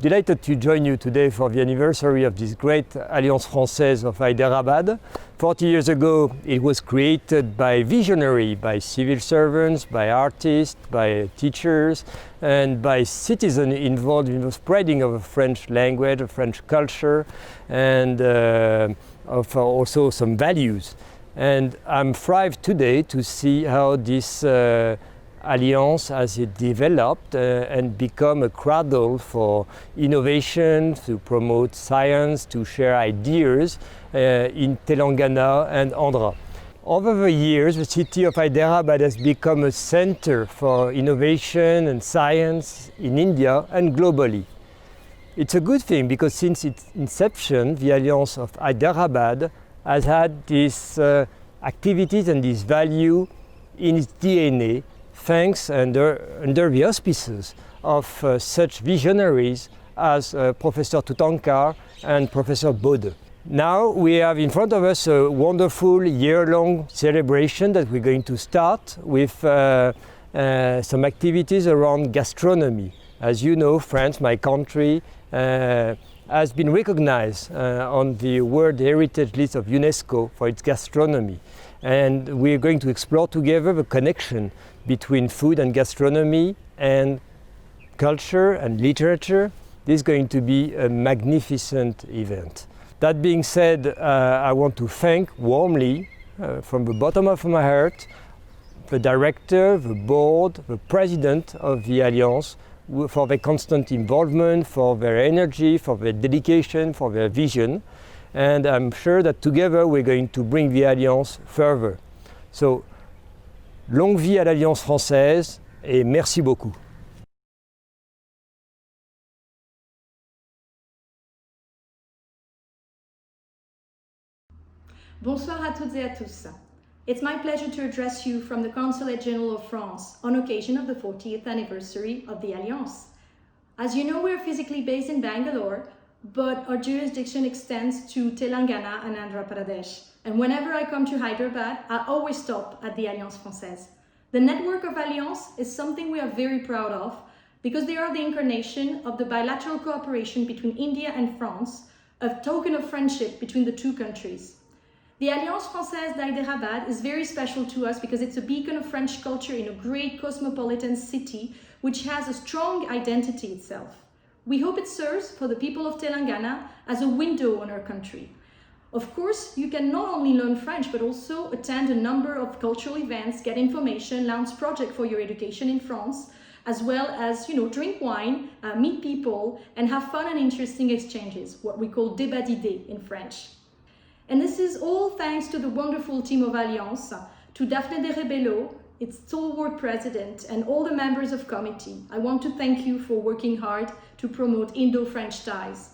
Delighted to join you today for the anniversary of this great Alliance Française of Hyderabad. 40 years ago, it was created by visionary, by civil servants, by artists, by teachers, and by citizens involved in the spreading of the French language, the French culture, and of also some values. And I'm thrilled today to see how this Alliance has developed and become a cradle for innovation, to promote science, to share ideas in Telangana and Andhra. Over the years, the city of Hyderabad has become a center for innovation and science in India and globally. It's a good thing because since its inception, the Alliance of Hyderabad has had these activities and this value in its DNA, thanks under the auspices of such visionaries as Professor Toutankar and Professor Bode. Now we have in front of us a wonderful year-long celebration that we're going to start with some activities around gastronomy. As you know, France, my country, has been recognized on the World Heritage List of UNESCO for its gastronomy. And we're going to explore together the connection between food and gastronomy and culture and literature. This is going to be a magnificent event. That being said, I want to thank warmly, from the bottom of my heart, the director, the board, the president of the Alliance for their constant involvement, for their energy, for their dedication, for their vision. And I'm sure that together we're going to bring the Alliance further. So, longue vie à l'Alliance Française et merci beaucoup. Bonsoir à toutes et à tous. It's my pleasure to address you from the Consulate General of France on occasion of the 40th anniversary of the Alliance. As you know, we're physically based in Bangalore, but our jurisdiction extends to Telangana and Andhra Pradesh. And whenever I come to Hyderabad, I always stop at the Alliance Française. The network of Alliance is something we are very proud of because they are the incarnation of the bilateral cooperation between India and France, a token of friendship between the two countries. The Alliance Française d'Hyderabad is very special to us because it's a beacon of French culture in a great cosmopolitan city which has a strong identity itself. We hope it serves for the people of Telangana as a window on our country. Of course, you can not only learn French, but also attend a number of cultural events, get information, launch projects for your education in France, as well as, drink wine, meet people, and have fun and interesting exchanges, what we call débat d'idées in French. And this is all thanks to the wonderful team of Alliance, to Daphne de Rebello, its stalwart president, and all the members of committee. I want to thank you for working hard to promote Indo-French ties.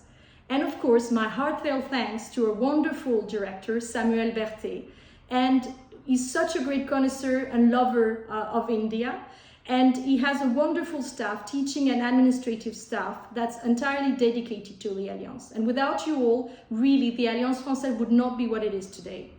And of course, my heartfelt thanks to our wonderful director, Samuel Berthet. And he's such a great connoisseur and lover of India. And he has a wonderful staff, teaching and administrative staff, that's entirely dedicated to the Alliance. And without you all, really, the Alliance Française would not be what it is today.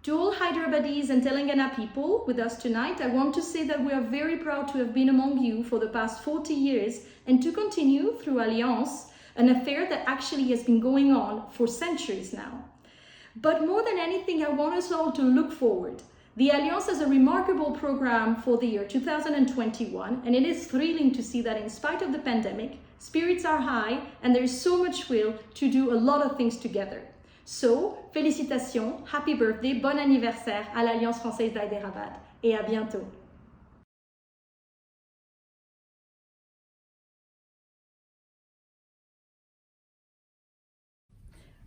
To all Hyderabadis and Telangana people with us tonight, I want to say that we are very proud to have been among you for the past 40 years and to continue through Alliance, an affair that actually has been going on for centuries now. But more than anything, I want us all to look forward. The Alliance has a remarkable program for the year 2021, and it is thrilling to see that in spite of the pandemic, spirits are high and there is so much will to do a lot of things together. So, félicitations, happy birthday, bon anniversaire à l'Alliance Française d'Hyderabad et à bientôt.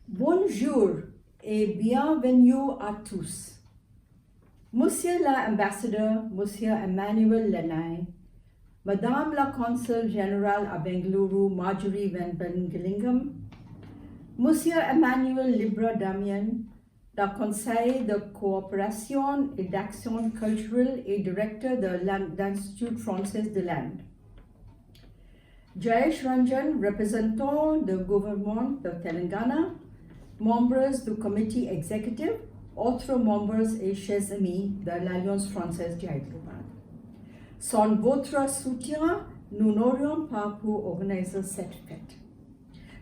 Bonjour et bienvenue à tous. Monsieur l'ambassadeur, Monsieur Emmanuel Lenay, Madame la Consul Générale à Bengaluru, Marjorie Van Gillingham, Monsieur Emmanuel Libra Damien, du Conseil de coopération et d'action culturelle et directeur de l'Institut français de l'Inde. Jayesh Ranjan, représentant du gouvernement de Telangana, membres du comité exécutif, autres membres et chers amis de l'Alliance Française d'Hyderabad. Sans votre soutien, nous n'aurions pas pu organiser cette fête.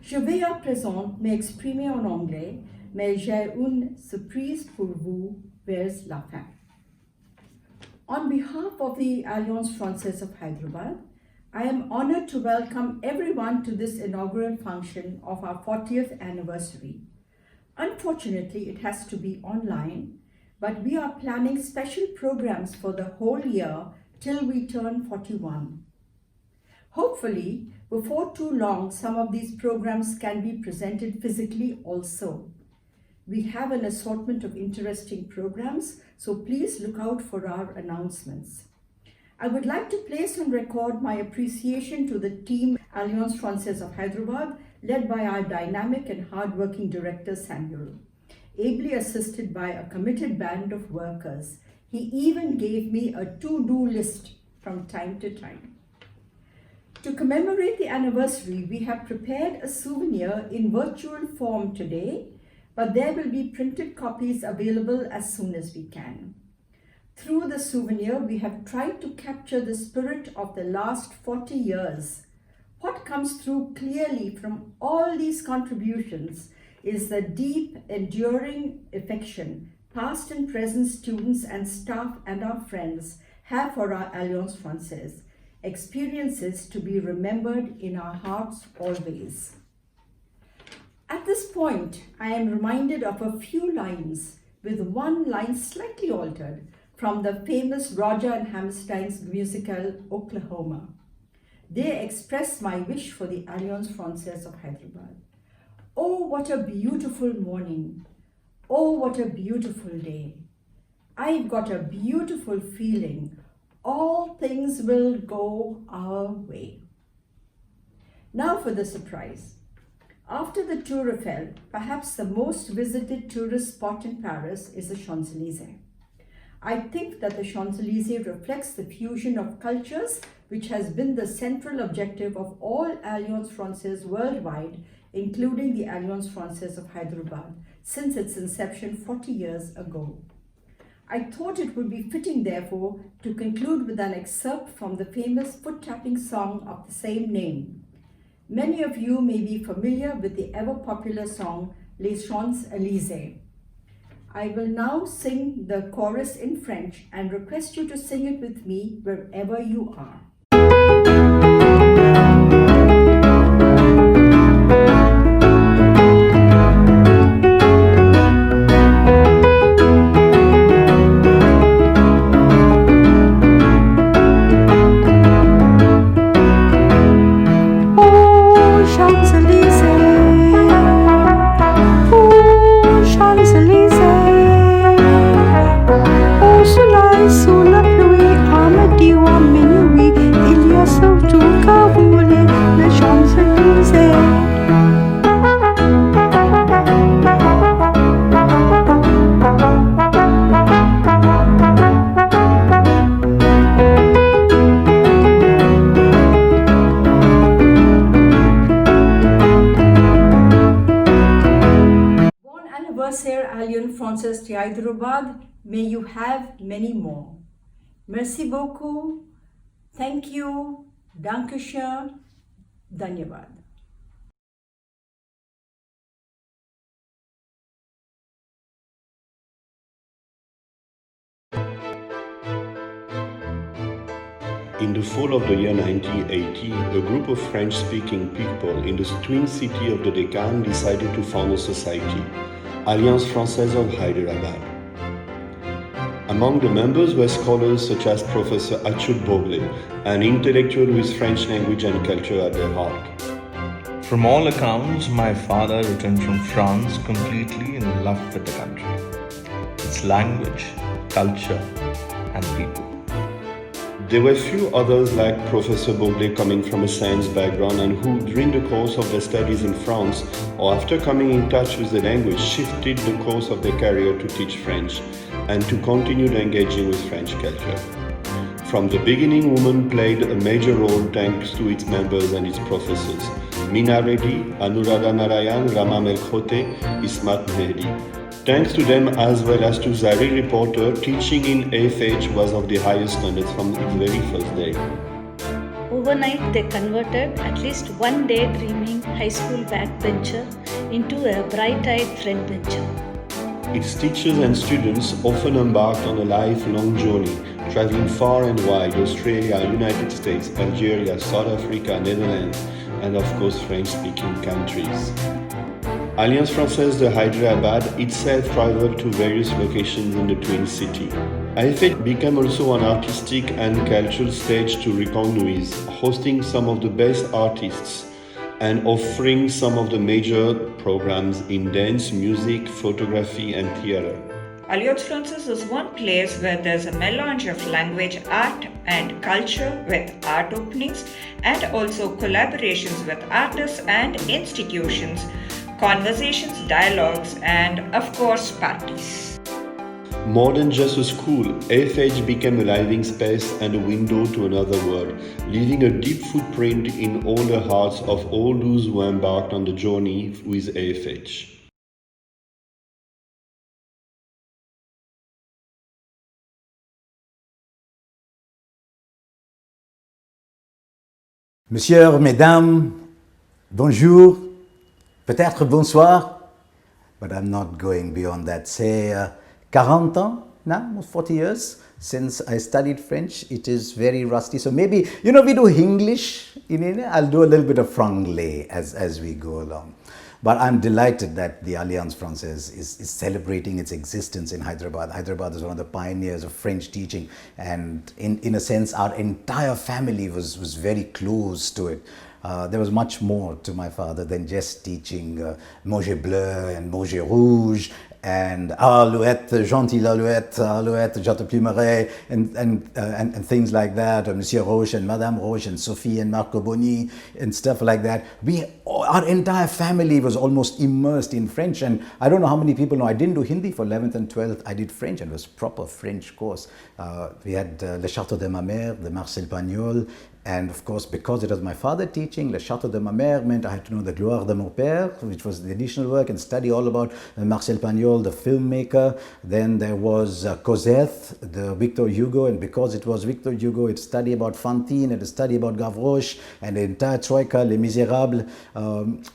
Je vais à présent m'exprimer en anglais, mais j'ai une surprise pour vous vers la fin. On behalf of the Alliance Française of Hyderabad, I am honored to welcome everyone to this inaugural function of our 40th anniversary. Unfortunately, it has to be online, but we are planning special programs for the whole year till we turn 41. Hopefully, before too long, some of these programs can be presented physically also. We have an assortment of interesting programs, so please look out for our announcements. I would like to place on record my appreciation to the team Alliance Française of Hyderabad, led by our dynamic and hardworking director Samuel, ably assisted by a committed band of workers. He even gave me a to-do list from time to time. To commemorate the anniversary, we have prepared a souvenir in virtual form today, but there will be printed copies available as soon as we can. Through the souvenir, we have tried to capture the spirit of the last 40 years. What comes through clearly from all these contributions is the deep, enduring affection past and present students and staff and our friends have for our Alliance Française, experiences to be remembered in our hearts always. At this point, I am reminded of a few lines, with one line slightly altered, from the famous Roger and Hammerstein's musical Oklahoma. They express my wish for the Alliance Française of Hyderabad. Oh, what a beautiful morning. Oh, what a beautiful day. I've got a beautiful feeling. All things will go our way. Now for the surprise. After the Tour Eiffel, perhaps the most visited tourist spot in Paris is the Champs-Élysées. I think that the Champs-Élysées reflects the fusion of cultures, which has been the central objective of all Alliance Française worldwide, including the Alliance Française of Hyderabad, since its inception 40 years ago. I thought it would be fitting, therefore, to conclude with an excerpt from the famous foot-tapping song of the same name. Many of you may be familiar with the ever-popular song Les Champs-Élysées. I will now sing the chorus in French and request you to sing it with me wherever you are. Alliance Française de Hyderabad, may you have many more. Merci beaucoup. Thank you. Dankeschön. Dhanyavad. In the fall of the year 1980, a group of French-speaking people in the twin city of the Deccan decided to found a society, Alliance Française of Hyderabad. Among the members were scholars such as Professor Achut Bogle, an intellectual with French language and culture at their heart. From all accounts, my father returned from France completely in love with the country, its language, culture, and people. There were few others like Professor Bogle coming from a science background and who, during the course of their studies in France or after coming in touch with the language, shifted the course of their career to teach French and to continue engaging with French culture. From the beginning, women played a major role thanks to its members and its professors, Meena Reddy, Anuradha Narayan, Rama Melkhote, Ismat Mehdi. Thanks to them as well as to Zari Reporter, teaching in AFH was of the highest standards from its very first day. Oh, Overnight, they converted at least one daydreaming high school backbencher into a bright-eyed frontbencher. Its teachers and students often embarked on a lifelong journey, traveling far and wide: Australia, United States, Algeria, South Africa, Netherlands, and of course French-speaking countries. Alliance Française de Hyderabad itself traveled to various locations in the Twin City. AFH became also an artistic and cultural stage to reckon with, hosting some of the best artists and offering some of the major programs in dance, music, photography and theatre. Alliance Française is one place where there's a melange of language, art and culture with art openings and also collaborations with artists and institutions, conversations, dialogues and of course parties. More than just a school, AFH became a living space and a window to another world, leaving a deep footprint in all the hearts of all those who embarked on the journey with AFH. Messieurs, mesdames, bonjour, peut-être bonsoir, but I'm not going beyond that. Say 40 ans now, 40 years since I studied French. It is very rusty. So maybe, we do English in India. I'll do a little bit of franglais as we go along. But I'm delighted that the Alliance Française is celebrating its existence in Hyderabad. Hyderabad is one of the pioneers of French teaching, and in a sense, our entire family was very close to it. There was much more to my father than just teaching Manger Bleu and Manger Rouge and Alouette, Gentil Alouette, Alouette, Je te plumerai, and things like that, or Monsieur Roche and Madame Roche and Sophie and Marco Boni and stuff like that. Our entire family was almost immersed in French, and I don't know how many people know I didn't do Hindi for 11th and 12th. I did French, and it was proper French course. We had Le Château de ma Mère, the Marcel Pagnol, and of course, because it was my father teaching, Le Château de ma Mère meant I had to know the Gloire de mon Père, which was the additional work, and study all about Marcel Pagnol, the filmmaker. Then there was Cosette, the Victor Hugo, and because it was Victor Hugo, it studied about Fantine, and it studied about Gavroche, and the entire Troika, Les Misérables.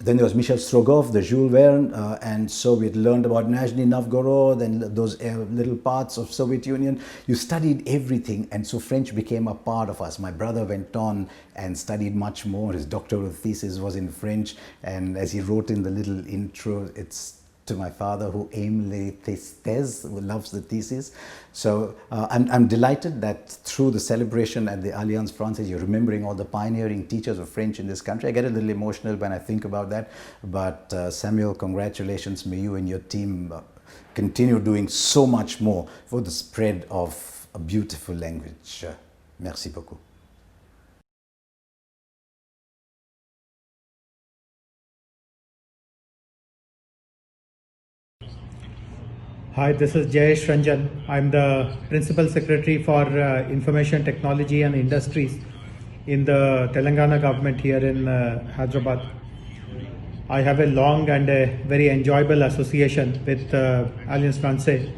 Then there was Michel Strogoff, the Jules Verne, and so we learned about Nizhny Novgorod and those little parts of Soviet Union. You studied everything, and so French became a part of us. My brother went on and studied much more. His doctoral thesis was in French, and as he wrote in the little intro, it's to my father who aime les thèses, who loves the thesis. So I'm delighted that through the celebration at the Alliance Française, you're remembering all the pioneering teachers of French in this country. I get a little emotional when I think about that, but Samuel, congratulations. May you and your team continue doing so much more for the spread of a beautiful language. Merci beaucoup. Hi, this is Jayesh Ranjan. I'm the Principal Secretary for Information Technology and Industries in the Telangana government here in Hyderabad. I have a long and a very enjoyable association with Alliance Française.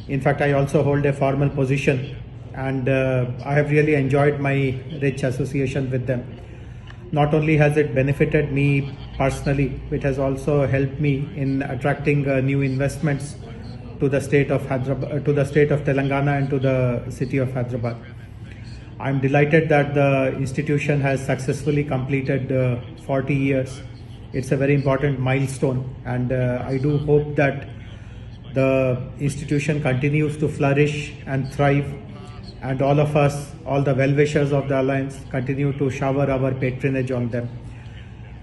In fact, I also hold a formal position, and I have really enjoyed my rich association with them. Not only has it benefited me personally, it has also helped me in attracting new investments to the state of Hyderabad, to the state of Telangana, and to the city of Hyderabad. I'm delighted that the institution has successfully completed 40 years. It's a very important milestone, and I do hope that the institution continues to flourish and thrive, and all of us, all the well-wishers of the Alliance, continue to shower our patronage on them.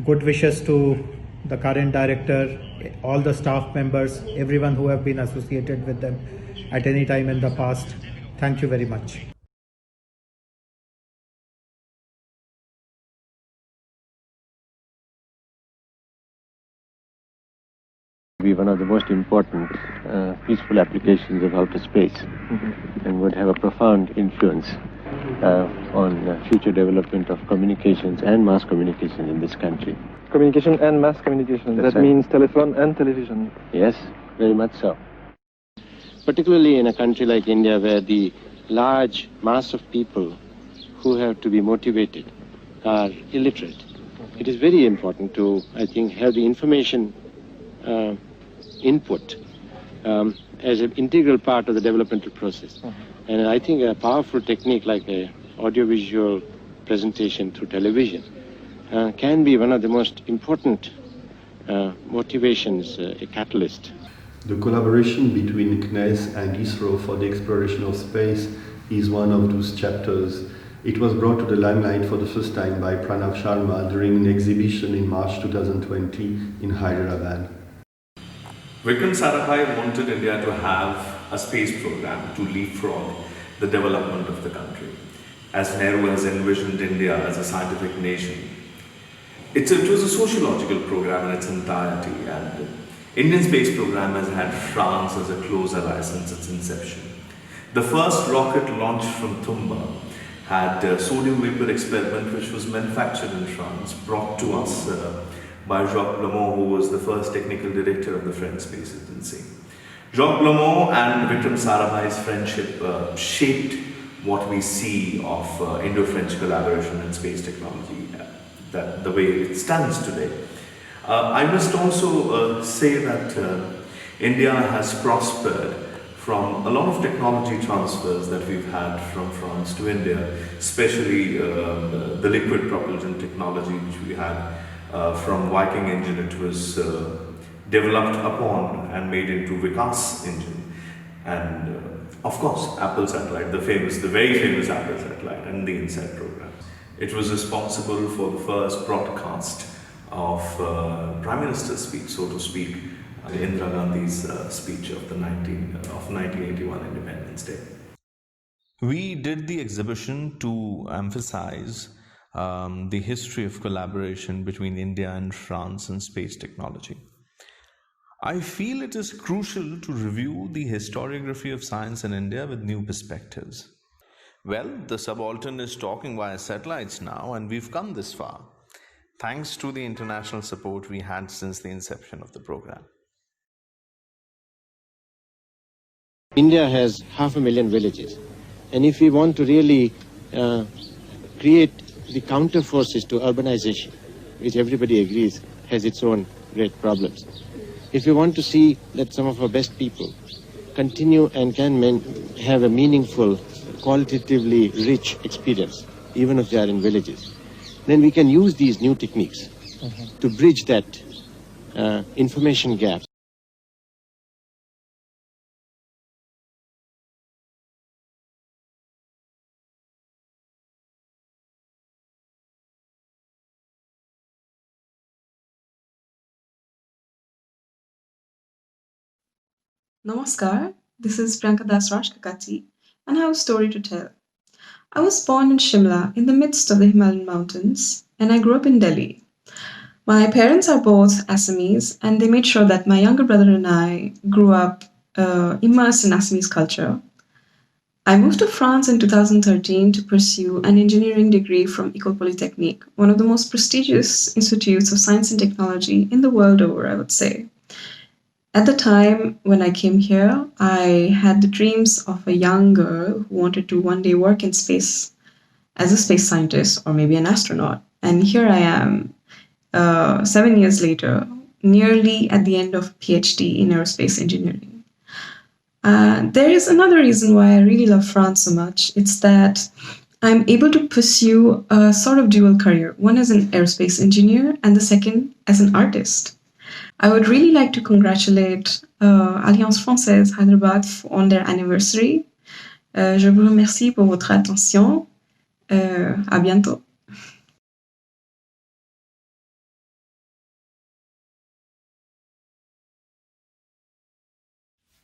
Good wishes to the current director, all the staff members, everyone who have been associated with them at any time in the past. Thank you very much. Be one of the most important peaceful applications of outer space, and would have a profound influence on future development of communications and mass communications in this country. Communication and mass communication. That's that right. means telephone and television. Yes, very much so. Particularly in a country like India, where the large mass of people who have to be motivated are illiterate. It is very important to, I think, have the information input as an integral part of the developmental process. And I think a powerful technique like a audiovisual presentation through television can be one of the most important motivations, a catalyst. The collaboration between CNES and ISRO for the exploration of space is one of those chapters. It was brought to the limelight for the first time by Pranav Sharma during an exhibition in March 2020 in Hyderabad. Vikram Sarabhai wanted India to have a space program to leapfrog the development of the country, as Nehru has envisioned India as a scientific nation. It was a sociological program in its entirety, and Indian space program has had France as a close ally since its inception. The first rocket launched from Tumba had a sodium vapor experiment which was manufactured in France, brought to us by Jacques Blamont, who was the first technical director of the French Space Agency. Jacques Blamont and Vikram Sarabhai's friendship shaped what we see of Indo-French collaboration in space technology, the way it stands today. I must also say that India has prospered from a lot of technology transfers that we've had from France to India, especially the liquid propulsion technology which we had from Viking engine. It was developed upon and made into Vikas engine, and of course Apple satellite, the very famous Apple satellite and the INSAT program. It was responsible for the first broadcast of Prime Minister's speech, so to speak, Indira Gandhi's speech of 1981 Independence Day. We did the exhibition to emphasize the history of collaboration between India and France in space technology. I feel it is crucial to review the historiography of science in India with new perspectives. Well, the subaltern is talking via satellites now, and we've come this far, thanks to the international support we had since the inception of the program. India has 500,000 villages, and if we want to really create the counter forces to urbanization, which everybody agrees has its own great problems, if we want to see that some of our best people continue and can have a meaningful, qualitatively rich experience, even if they are in villages, then we can use these new techniques to bridge that information gap. Namaskar, this is Priyanka Das Rajkakati, and I have a story to tell. I was born in Shimla in the midst of the Himalayan mountains, and I grew up in Delhi. My parents are both Assamese, and they made sure that my younger brother and I grew up immersed in Assamese culture. I moved to France in 2013 to pursue an engineering degree from École Polytechnique, one of the most prestigious institutes of science and technology in the world over, I would say. At the time when I came here, I had the dreams of a young girl who wanted to one day work in space as a space scientist or maybe an astronaut. And here I am, 7 years later, nearly at the end of a PhD in aerospace engineering. There is another reason why I really love France so much. It's that I'm able to pursue a sort of dual career, one as an aerospace engineer and the second as an artist. I would really like to congratulate Alliance Française Hyderabad on their anniversary. Je vous remercie pour votre attention. À bientôt.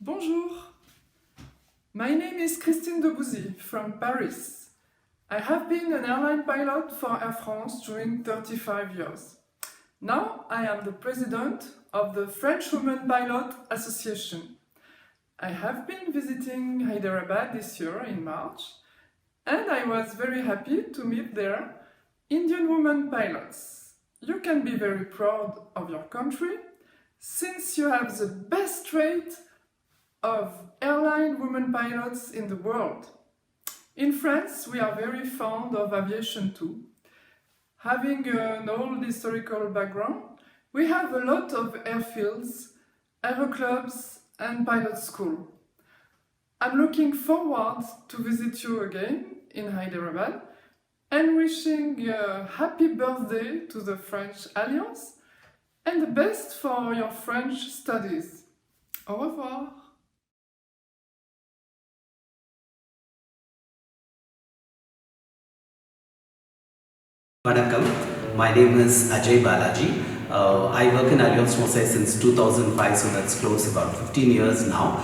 Bonjour. My name is Christine Debouzy from Paris. I have been an airline pilot for Air France during 35 years. Now I am the president of the French Women Pilot Association. I have been visiting Hyderabad this year in March, and I was very happy to meet there Indian women pilots. You can be very proud of your country, since you have the best rate of airline women pilots in the world. In France, we are very fond of aviation too. Having an old historical background, we have a lot of airfields, aeroclubs and pilot school. I'm looking forward to visit you again in Hyderabad and wishing a happy birthday to the French Alliance and the best for your French studies. Au revoir. Vanakkam, my name is Ajay Balaji. I work in Alliance Française since 2005, so that's close about 15 years now.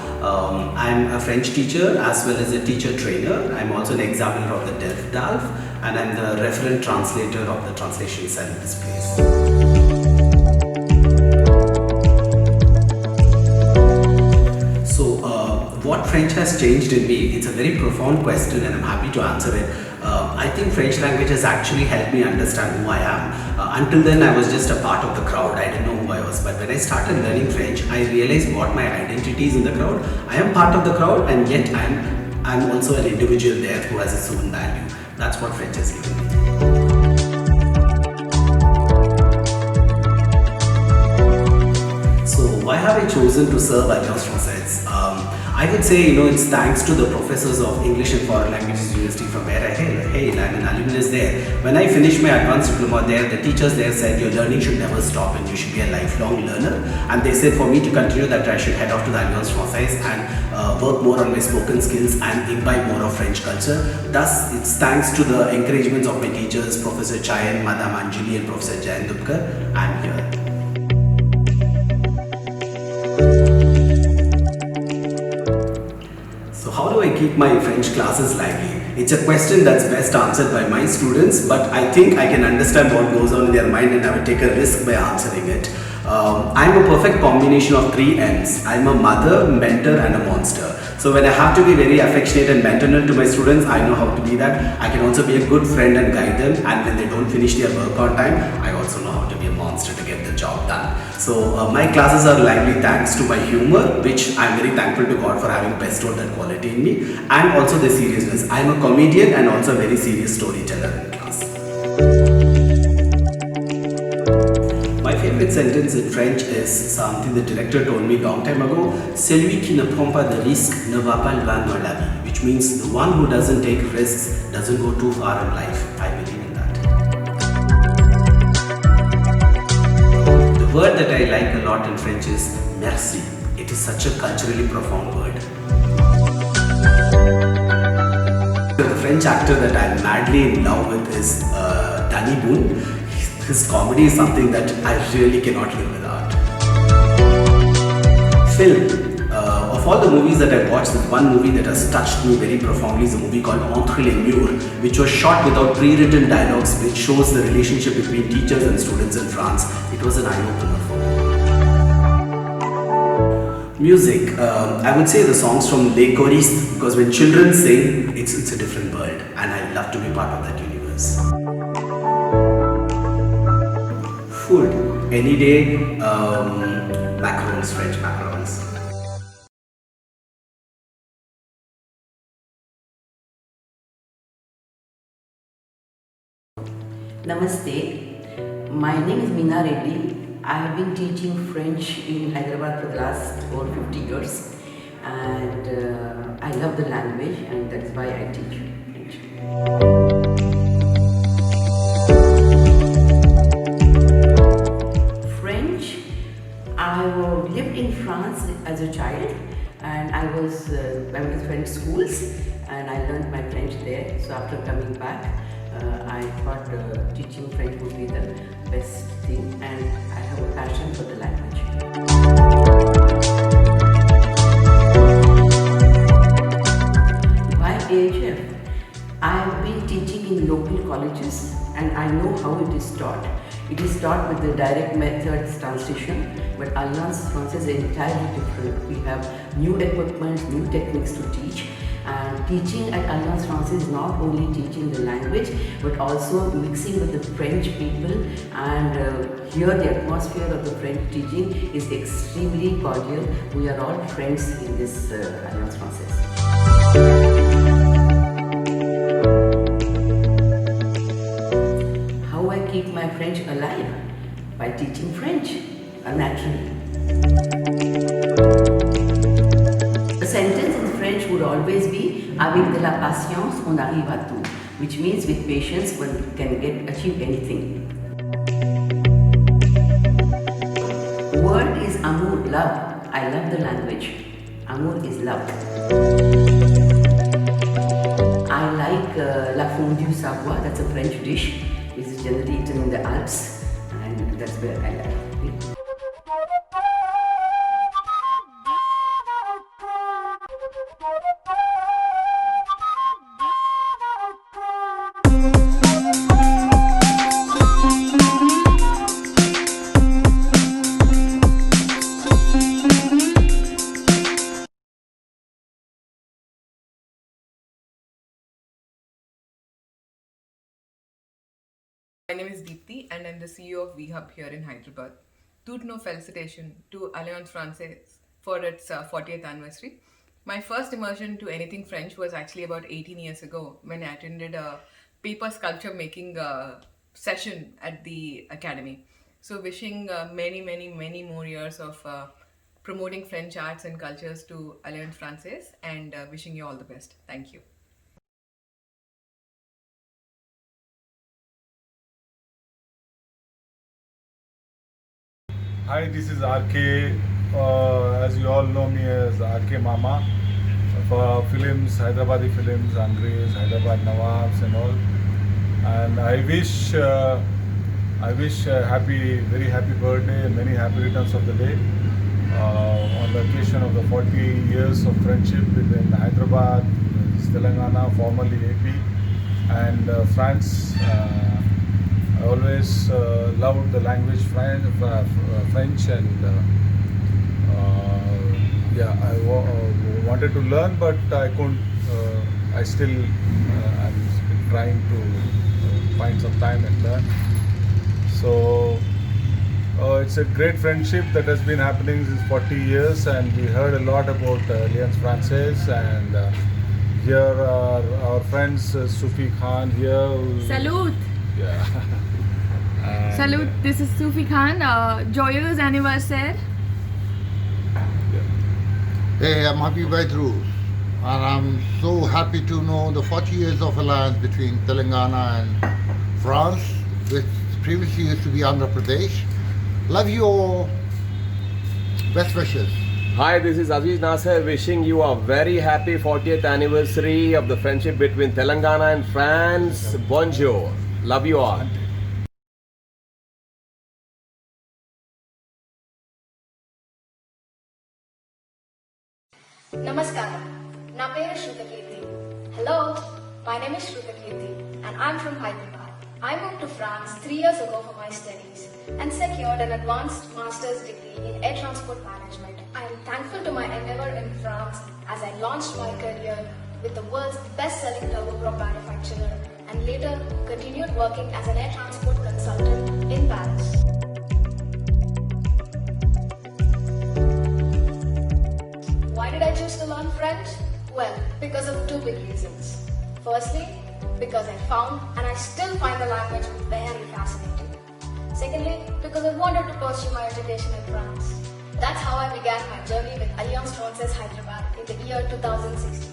I'm a French teacher as well as a teacher trainer. I'm also an examiner of the DELF, and I'm the referent translator of the translation cell in this place. So, what French has changed in me? It's a very profound question and I'm happy to answer it. I think French language has actually helped me understand who I am. Until then, I was just a part of the crowd. I didn't know who I was. But when I started learning French, I realized what my identity is in the crowd. I am part of the crowd, and yet I'm also an individual there who has its own value. That's what French has given me. So why have I chosen to serve Alliance Française? I would say, it's thanks to the professors of English and Foreign Languages University from where I hail. I'm an alumnus there. When I finished my advanced diploma there, the teachers there said your learning should never stop and you should be a lifelong learner. And they said for me to continue that I should head off to the Alliance Française and work more on my spoken skills and imbibe more of French culture. Thus, it's thanks to the encouragements of my teachers, Professor Chayan, Madame Anjali and Professor Jayan Dubkar, I'm here. So how do I keep my French classes lively? It's a question that's best answered by my students, but I think I can understand what goes on in their mind and I will take a risk by answering it. I'm a perfect combination of 3 M's. I'm a mother, mentor and a monster. So when I have to be very affectionate and maternal to my students, I know how to be that. I can also be a good friend and guide them, and when they don't finish their work on time, I also know how to be a monster to get the job done. So my classes are lively thanks to my humor, which I'm very thankful to God for having bestowed that quality in me, and also the seriousness. I'm a comedian and also a very serious storyteller in class. My favorite sentence in French is something the director told me long time ago. Celui qui ne prend pas de risques ne va pas loin dans la vie, which means the one who doesn't take risks doesn't go too far in life. I believe in that. The word that I like a lot in French is merci. It is such a culturally profound word. The French actor that I'm madly in love with is Danny Boone. His comedy is something that I really cannot live without. Film. Of all the movies that I've watched, the one movie that has touched me very profoundly is a movie called Entre les Murs, which was shot without pre-written dialogues, which shows the relationship between teachers and students in France. It was an eye-opener for me. Music. I would say the songs from Les Choristes, because when children sing, it's a different world, and I'd love to be part of that universe. Food. Any day, macarons, French macarons. Namaste. My name is Meena Reddy. I have been teaching French in Hyderabad for the last over 50 years, and I love the language, and that is why I teach French. I lived in France as a child, and I was went to French schools, and I learned my French there. So after coming back, I thought teaching French would be the best thing, and I have a passion for the language. Why AHF? I have been teaching in local colleges, and I know how it is taught. It is taught with the direct methods translation, but Alliance Française is entirely different. We have new equipment, new techniques to teach, and teaching at Alliance Française is not only teaching the language, but also mixing with the French people, and here the atmosphere of the French teaching is extremely cordial. We are all friends in this Alliance Française. How I keep my French alive? By teaching French, naturally. The sentence in French would always be avec de la patience on arrive à tout, which means with patience one can achieve anything. The word is amour, love. I love the language. Amour is love. I like la fondue Savoie, that's a French dish, which is generally eaten in the Alps, and that's where I like it. My name is Deepthi and I'm the CEO of VHub here in Hyderabad. Toutes nos félicitations to Alliance Française for its 40th anniversary. My first immersion to anything French was actually about 18 years ago when I attended a paper sculpture making session at the academy. So wishing many more years of promoting French arts and cultures to Alliance Française, and wishing you all the best. Thank you. Hi, this is RK. As you all know me as RK Mama for films, Hyderabadi films, Angrez, Hyderabad Nawabs and all. And I wish very happy birthday and many happy returns of the day on the occasion of the 40 years of friendship between Hyderabad, Telangana, formerly AP, and France. I always loved the language French, and I wanted to learn, but I couldn't. I still am trying to find some time and learn. So it's a great friendship that has been happening since 40 years, and we heard a lot about Alliance Française, and here are our friends Sufi Khan here. Salute! Yeah. Salute, this is Sufi Khan. Joyeux anniversaire. Hey, I'm Habib Vaidru, and I'm so happy to know the 40 years of alliance between Telangana and France, which previously used to be Andhra Pradesh. Love you all. Best wishes. Hi, this is Aziz Nasser wishing you a very happy 40th anniversary of the friendship between Telangana and France. Bonjour. Love you all. Namaskaram. Na peru Shrutakirti. Hello, my name is Shrutakirti and I'm from Hyderabad. I moved to France 3 years ago for my studies and secured an advanced master's degree in air transport management. I am thankful to my endeavor in France as I launched my career with the world's best-selling turboprop manufacturer and later continued working as an air transport consultant in Paris. Why did I choose to learn French? Well, because of two big reasons. Firstly, because I found and I still find the language very fascinating. Secondly, because I wanted to pursue my education in France. That's how I began my journey with Alliance Française Hyderabad in the year 2016.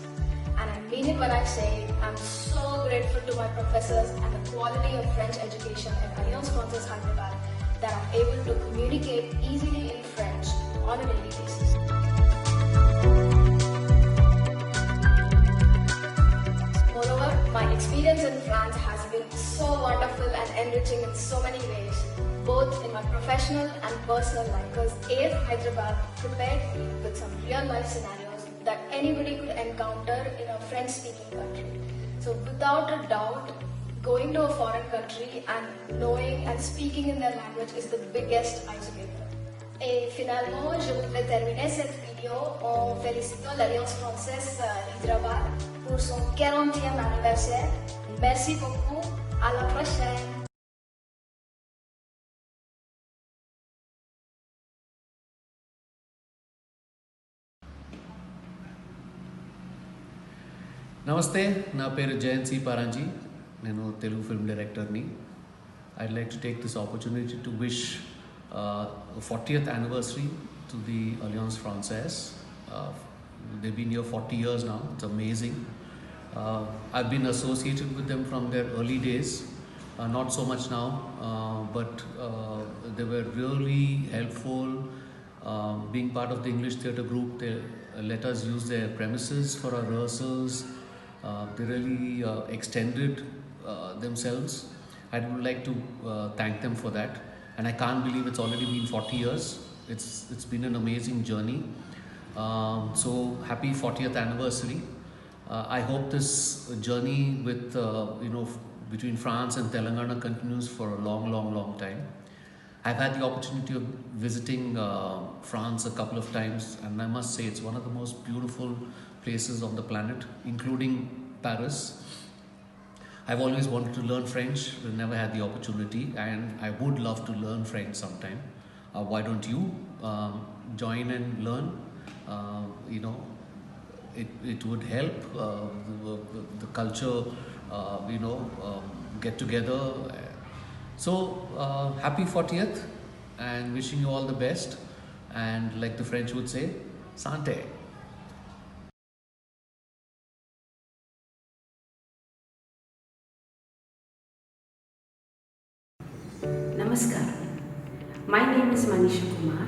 And I mean it when I say I'm so grateful to my professors and the quality of French education at Alliance Française Hyderabad that I'm able to communicate easily in French on a daily basis. Moreover, my experience in France has been so wonderful and enriching in so many ways, both in my professional and personal life, because AF Hyderabad prepared me with some real life scenarios that anybody could encounter in a French-speaking country. So without a doubt, going to a foreign country and knowing and speaking in their language is the biggest icebreaker. Et finalement, je voudrais terminer cette vidéo en félicitant l'Alliance Française Hyderabad pour son 40e anniversaire. Merci beaucoup, à la prochaine. నమస్తే నా పేరు Jayant C పారాంజీ నేను Telugu film డైరెక్టర్ని I'd like to take this opportunity to wish the 40th anniversary to the Alliance Française. They've been here 40 years now. It's amazing. I've been associated with them from their early days. Not so much now, but they were really helpful. Being part of the English theatre group, they let us use their premises for our rehearsals. They really extended themselves. I would like to thank them for that. And I can't believe it's already been 40 years. It's been an amazing journey. So happy 40th anniversary. I hope this journey with between France and Telangana continues for a long time. I've had the opportunity of visiting France a couple of times, and I must say it's one of the most beautiful places on the planet, including Paris. I've always wanted to learn French, but never had the opportunity, and I would love to learn French sometime. Why don't you join and learn? It would help the culture, get together. So happy 40th, and wishing you all the best, and like the French would say, Santé. Namaskar. My name is Manisha Kumar.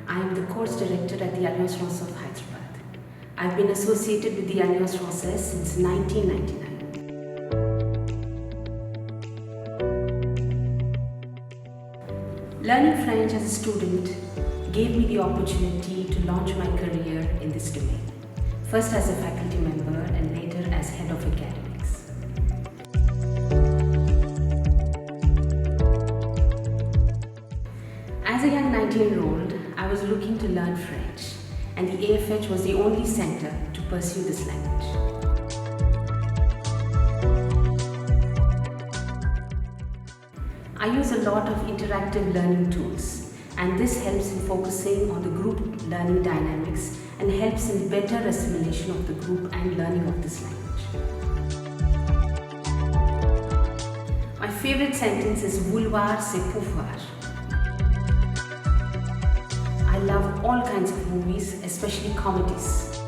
I am the course director at the Alliance Française of Hyderabad. I've been associated with the Alliance Française since 1999. Learning French as a student gave me the opportunity to launch my career in this domain, first as a faculty member and later as head of academics. As a young 19-year-old, I was looking to learn French, and the AFH was the only center to pursue this language. I use a lot of interactive learning tools, and this helps in focusing on the group learning dynamics and helps in better assimilation of the group and learning of this language. My favorite sentence is vouloir c'est pouvoir. I love all kinds of movies, especially comedies.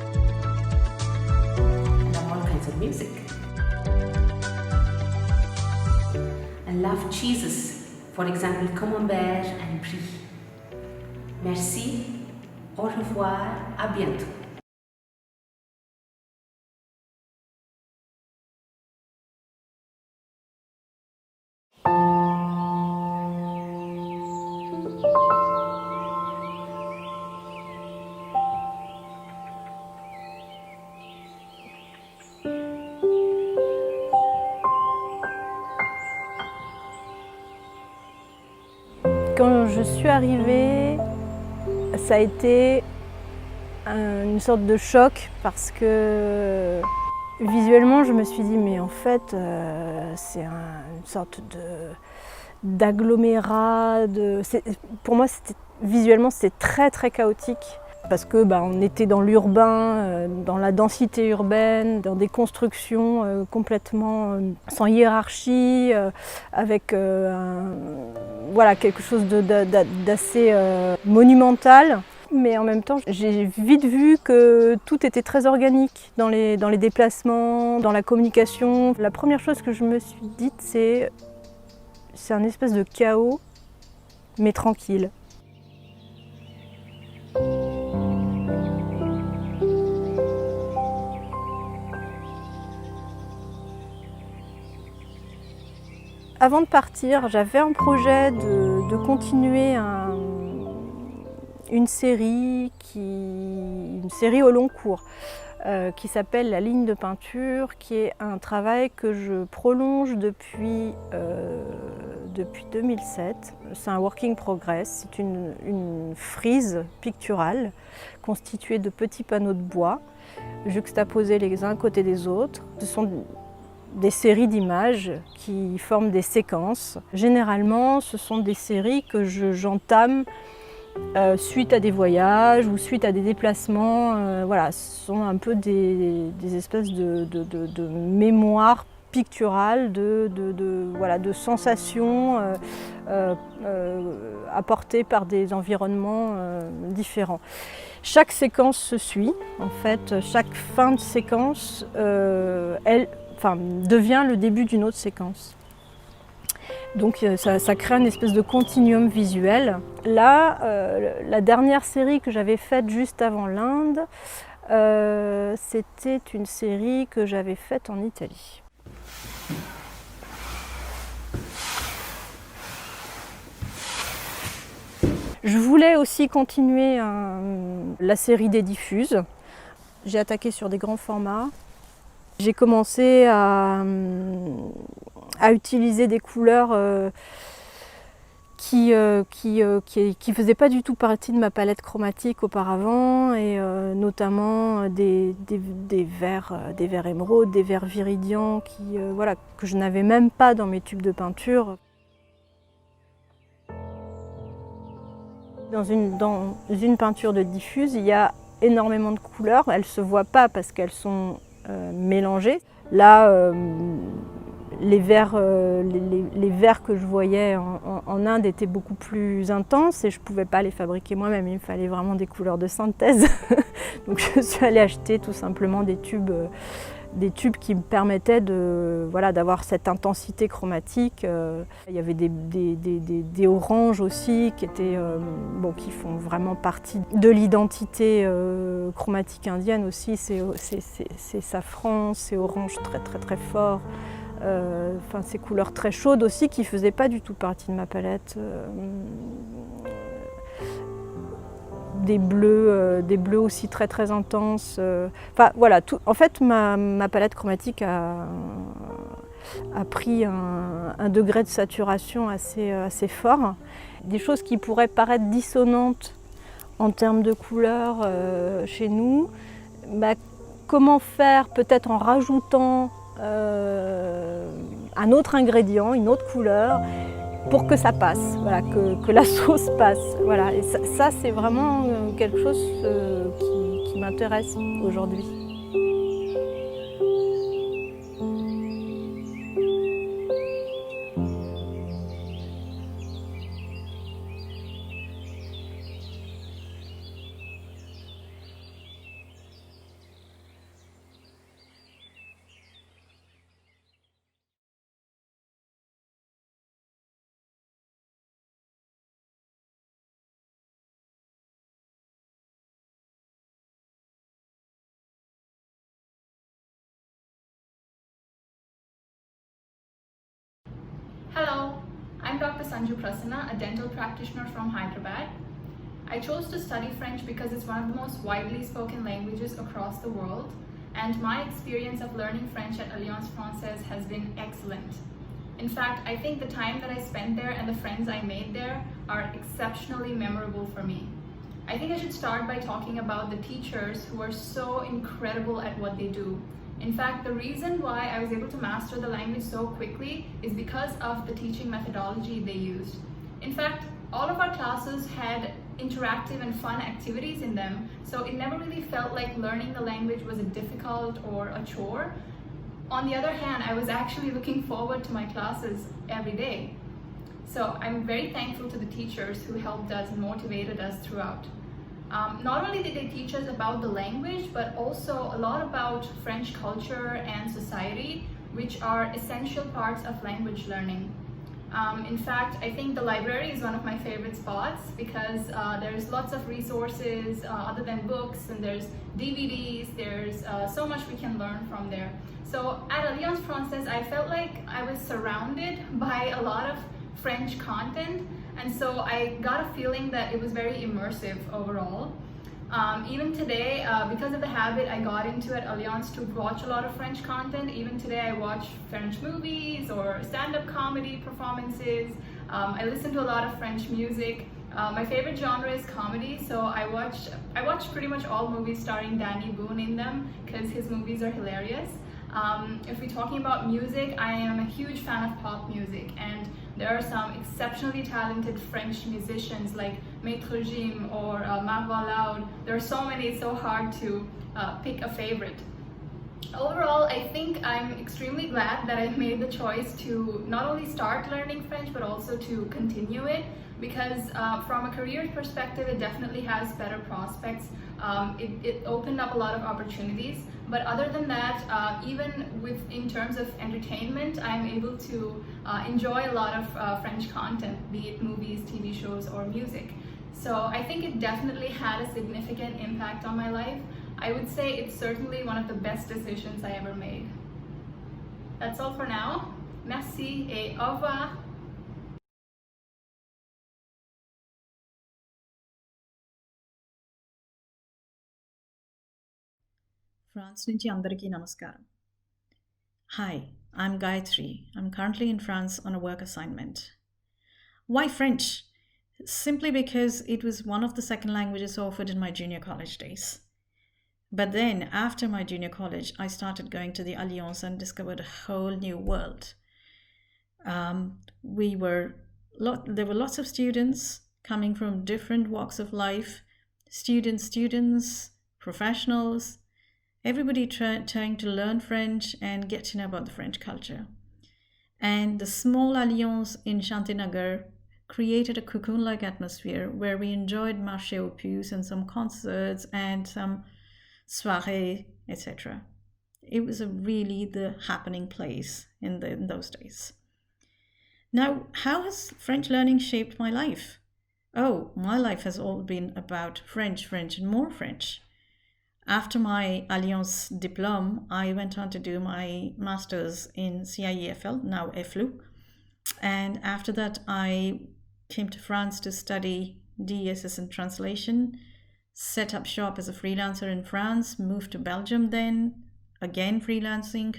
I love all kinds of music. I love cheeses, for example, Camembert and Brie. Merci, au revoir, à bientôt. Quand je suis arrivée, ça a été une sorte de choc parce que visuellement je me suis dit mais en fait c'est une sorte d'agglomérat. Pour moi visuellement c'était très chaotique parce que on était dans l'urbain, dans la densité urbaine, dans des constructions complètement sans hiérarchie, avec quelque chose d'assez monumental. Mais en même temps, j'ai vite vu que tout était très organique dans les déplacements, dans la communication. La première chose que je me suis dite, c'est un espèce de chaos, mais tranquille. Avant de partir, j'avais un projet de continuer une série au long cours qui s'appelle La ligne de peinture, qui est un travail que je prolonge depuis 2007. C'est un work in progress, c'est une frise picturale constituée de petits panneaux de bois juxtaposés les uns à côté des autres. Ce sont des séries d'images qui forment des séquences. Généralement, ce sont des séries que j'entame suite à des voyages ou suite à des déplacements. Ce sont un peu des espèces de mémoires picturale de sensations apportées par des environnements différents. Chaque séquence se suit, en fait, chaque fin de séquence devient le début d'une autre séquence. Donc ça crée une espèce de continuum visuel. Là, la dernière série que j'avais faite juste avant l'Inde, c'était une série que j'avais faite en Italie. Je voulais aussi continuer la série des diffuses. J'ai attaqué sur des grands formats. J'ai commencé à utiliser des couleurs qui faisaient pas du tout partie de ma palette chromatique auparavant, et notamment des verts émeraudes, des verts viridians que je n'avais même pas dans mes tubes de peinture. Dans une peinture de diffuse, il y a énormément de couleurs. Elles ne se voient pas parce qu'elles sont mélangées. Là, les verts que je voyais en Inde étaient beaucoup plus intenses et je ne pouvais pas les fabriquer moi-même. Il me fallait vraiment des couleurs de synthèse. Donc je suis allée acheter tout simplement des tubes qui me permettaient d'avoir cette intensité chromatique. Il y avait des oranges aussi qui font vraiment partie de l'identité chromatique indienne aussi. C'est safran, c'est orange très très très fort. Ces couleurs très chaudes aussi qui ne faisaient pas du tout partie de ma palette. Des bleus aussi très très intenses. En fait, ma palette chromatique a pris un degré de saturation assez fort. Des choses qui pourraient paraître dissonantes en termes de couleurs chez nous, comment faire peut-être en rajoutant un autre ingrédient, une autre couleur, pour que ça passe, que la sauce passe. Et ça c'est vraiment quelque chose qui m'intéresse aujourd'hui. Hello, I'm Dr. Sanju Prasanna, a dental practitioner from Hyderabad. I chose to study French because it's one of the most widely spoken languages across the world, and my experience of learning French at Alliance Française has been excellent. In fact, I think the time that I spent there and the friends I made there are exceptionally memorable for me. I think I should start by talking about the teachers who are so incredible at what they do. In fact, the reason why I was able to master the language so quickly is because of the teaching methodology they used. In fact, all of our classes had interactive and fun activities in them, so it never really felt like learning the language was a difficult or a chore. On the other hand, I was actually looking forward to my classes every day. So I'm very thankful to the teachers who helped us and motivated us throughout. Not only did they teach us about the language, but also a lot about French culture and society, which are essential parts of language learning. In fact, I think the library is one of my favorite spots because there's lots of resources other than books, and there's DVDs, there's so much we can learn from there. So at Alliance Française, I felt like I was surrounded by a lot of French content, and so I got a feeling that it was very immersive overall. Even today, because of the habit I got into at Alliance to watch a lot of French content, even today I watch French movies or stand-up comedy performances. I listen to a lot of French music. My favorite genre is comedy, so I watch pretty much all movies starring Danny Boone in them because his movies are hilarious. If we're talking about music, I am a huge fan of pop music, and there are some exceptionally talented French musicians like Maître Jim or Marc Vallabha. There are so many, it's so hard to pick a favorite. Overall, I think I'm extremely glad that I made the choice to not only start learning French but also to continue it, because from a career perspective it definitely has better prospects. It opened up a lot of opportunities, but other than that, even in terms of entertainment, I'm able to enjoy a lot of French content, be it movies, TV shows, or music. So I think it definitely had a significant impact on my life. I would say it's certainly one of the best decisions I ever made. That's all for now. Merci et au revoir. France నుంచి అందరికీ నమస్కారం. Hi, I'm Gayatri. I'm currently in France on a work assignment. Why French? Simply because it was one of the second languages offered in my junior college days. But then, after my junior college, I started going to the Alliance and discovered a whole new world. There were lots of students coming from different walks of life, students, professionals, everybody trying to learn French and get to know about the French culture. And the small Alliance in Shantinagar created a cocoon-like atmosphere where we enjoyed marché aux puces and some concerts and some soirées, etc. It was really the happening place in those days. Now, how has French learning shaped my life? Oh, my life has all been about French, and more French. After my Alliance diplôme, I went on to do my master's in CIEFL, now EFLU. And after that, I came to France to study DSS in translation, set up shop as a freelancer in France, moved to Belgium then, again freelancing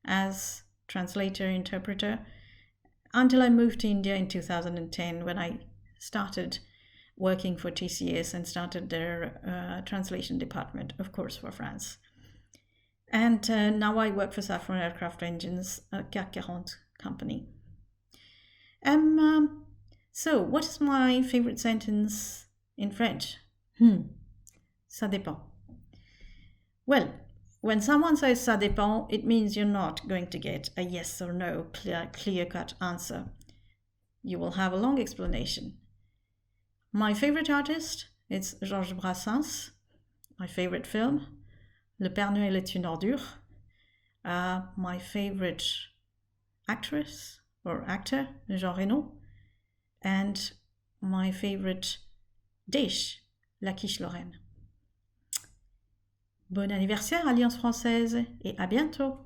as translator, interpreter, until I moved to India in 2010 when I started working for TCS and started their translation department, of course, for France. And now I work for Safran Aircraft Engines, a CAC 40 company. So, what is my favorite sentence in French? Ça dépend. Well, when someone says ça dépend, it means you're not going to get a yes or no clear-cut answer. You will have a long explanation. My favorite artist, it's Georges Brassens. My favorite film, Le Père Noël est une ordure. My favorite actress or actor, Jean Reno. And my favorite dish, la quiche Lorraine. Bon anniversaire, Alliance Française, et à bientôt!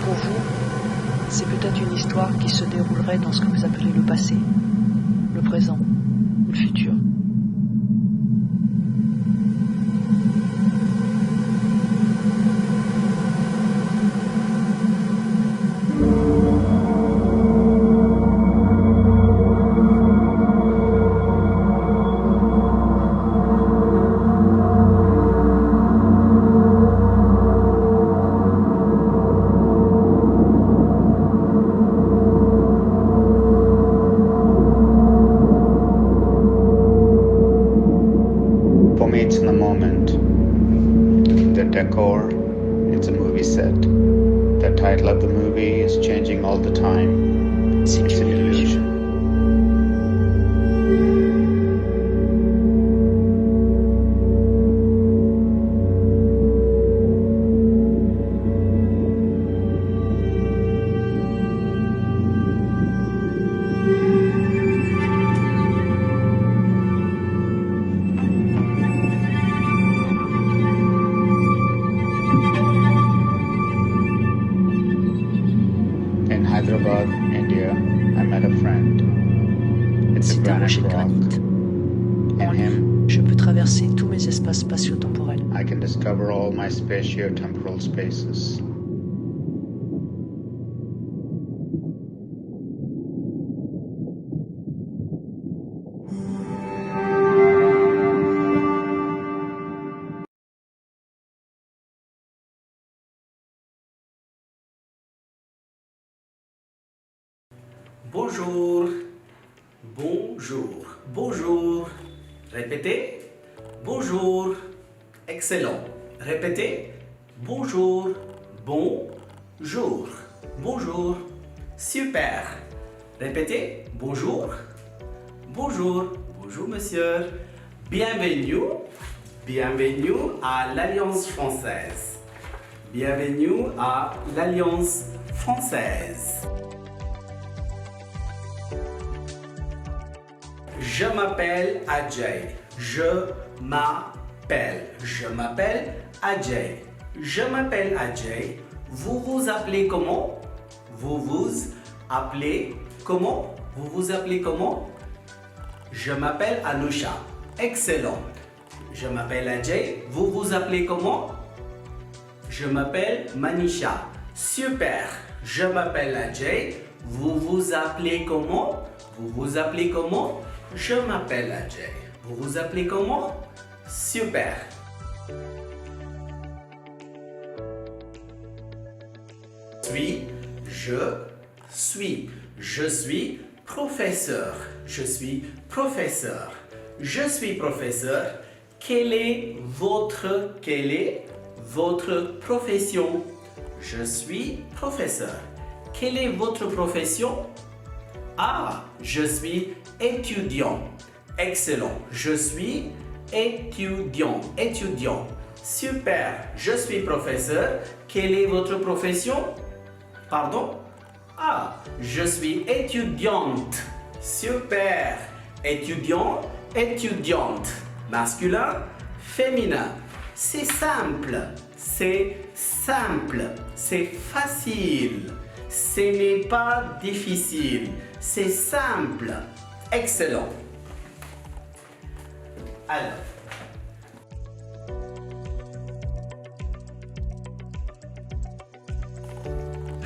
Pour vous, c'est peut-être une histoire qui se déroulerait dans ce que vous appelez le passé, le présent ou le futur. It's a movie set. The title of the movie is changing all the time. It's an illusion. In Hyderabad, India, I met a friend. It's a granite rock. In him, Je peux traverser tous mes espaces spatio-temporels. I can discover all my spatio-temporal spaces. Bonjour, bonjour, bonjour. Répétez. Bonjour. Excellent. Répétez. Bonjour, bonjour, bonjour. Super. Répétez. Bonjour, bonjour, bonjour monsieur. Bienvenue, bienvenue à l'Alliance française. Bienvenue à l'Alliance française. Je m'appelle Ajay. Je m'appelle Ajay. Je m'appelle Ajay. Vous vous appelez comment? Vous vous appelez comment? Vous vous appelez comment? Je m'appelle Anusha. Excellent. Je m'appelle Ajay. Vous vous appelez comment? Je m'appelle Manisha. Super. Je m'appelle Ajay. Vous vous appelez comment? Vous vous appelez comment? Je m'appelle Ajay. Vous vous appelez comment? Super. Je suis professeur. Je suis professeur. Je suis professeur. Quelle est votre profession? Je suis professeur. Quelle est votre profession? Ah, je suis étudiant. Excellent. Je suis étudiant. Étudiant. Super. Je suis professeur. Quelle est votre profession? Pardon? Ah, je suis étudiante. Super. Étudiant, étudiante. Masculin, féminin. C'est simple. C'est simple. C'est facile. Ce n'est pas difficile. C'est simple. Excellent. Alors.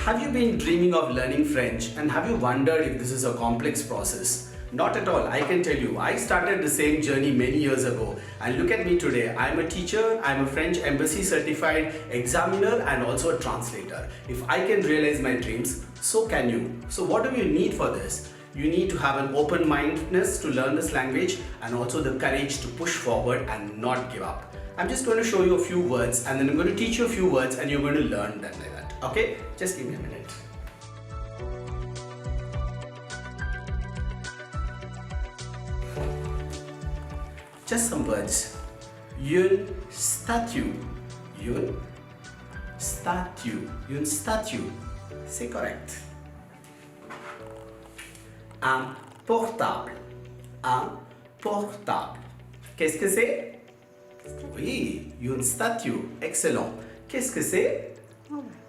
Have you been dreaming of learning French and have you wondered if this is a complex process? Not at all. I can tell you, I started the same journey many years ago and look at me today. I'm a teacher, I'm a French embassy certified examiner and also a translator. If I can realize my dreams, so can you. So what do you need for this? You need to have an open-mindedness to learn this language and also the courage to push forward and not give up. I'm just going to show you a few words and then I'm going to teach you a few words and you're going to learn them like that. Okay? Just give me a minute. Just some words. Une statue. Une statue. Une statue. C'est correct. Un portable. Un portable. Qu'est-ce que c'est? Oui, une statue. Excellent. Qu'est-ce que c'est?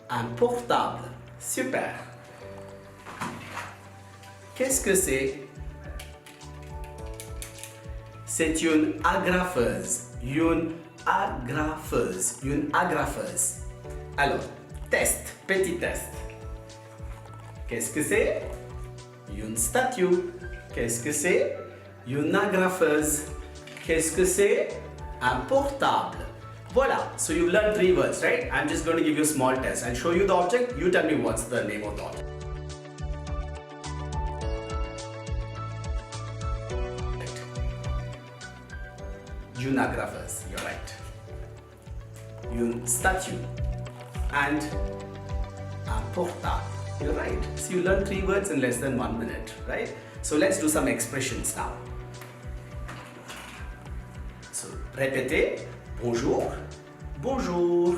Un portable. Super. Qu'est-ce que c'est? C'est une agrafeuse. Une agrafeuse. Une agrafeuse. Alors, test. Petit test. Qu'est-ce que c'est? Une statue. Qu'est-ce que c'est? Une agrafeuse. Qu'est-ce que c'est? Un portable. Voila. So you learned 3 words, right? I'm just going to give you a small test. I'll show you the object. You tell me what's the name of the object. Une agrafeuse. You're right. Une statue. And un portable. You're right. So you learned 3 words in less than 1 minute, right? So let's do some expressions now. So répétez. Bonjour. Bonjour.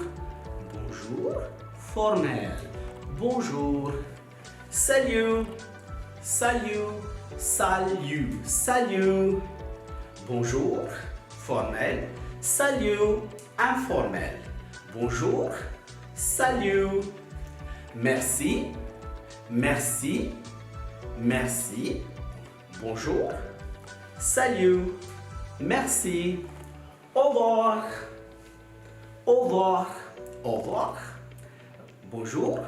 Bonjour. Formel. Bonjour. Salut. Salut. Salut. Salut. Bonjour. Formel. Salut. Informel. Bonjour. Salut. Merci. Merci. Merci. Bonjour. Salut. Merci. Au revoir. Au revoir. Au revoir. Bonjour.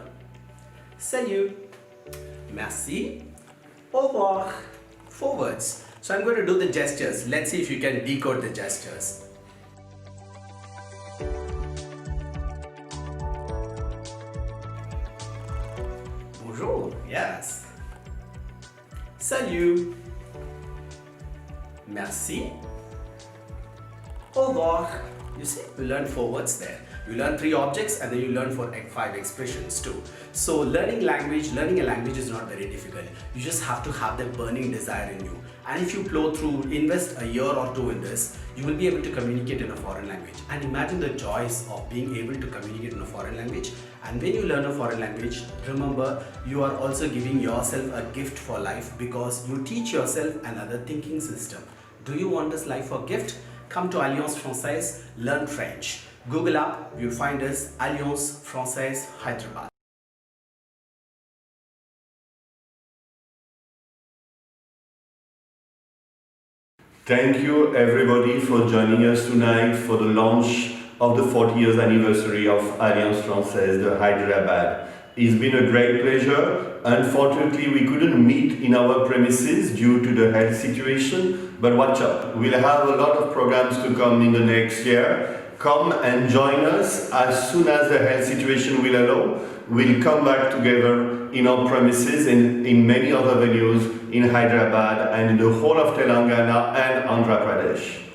Salut. Merci. Au revoir. 4 words. So I'm going to do the gestures. Let's see if you can decode the gestures. Bonjour. Yes. Salut. Merci. Au revoir. You see, we learned 4 words there. You learn 3 objects and then you learn 5 expressions too. So learning a language is not very difficult. You just have to have that burning desire in you. And if you plow through, invest a year or 2 in this, you will be able to communicate in a foreign language. And imagine the joys of being able to communicate in a foreign language. And when you learn a foreign language, remember, you are also giving yourself a gift for life because you teach yourself another thinking system. Do you want this life for gift? Come to Alliance Française, learn French. Google up, you'll find us, Alliance Française, Hyderabad. Thank you everybody for joining us tonight for the launch of the 40 years anniversary of Alliance Française de Hyderabad. It's been a great pleasure. Unfortunately, we couldn't meet in our premises due to the health situation, but watch out. We'll have a lot of programs to come in the next year. Come and join us as soon as the health situation will allow. We'll come back together in our premises and in many other venues in Hyderabad and in the whole of Telangana and Andhra Pradesh.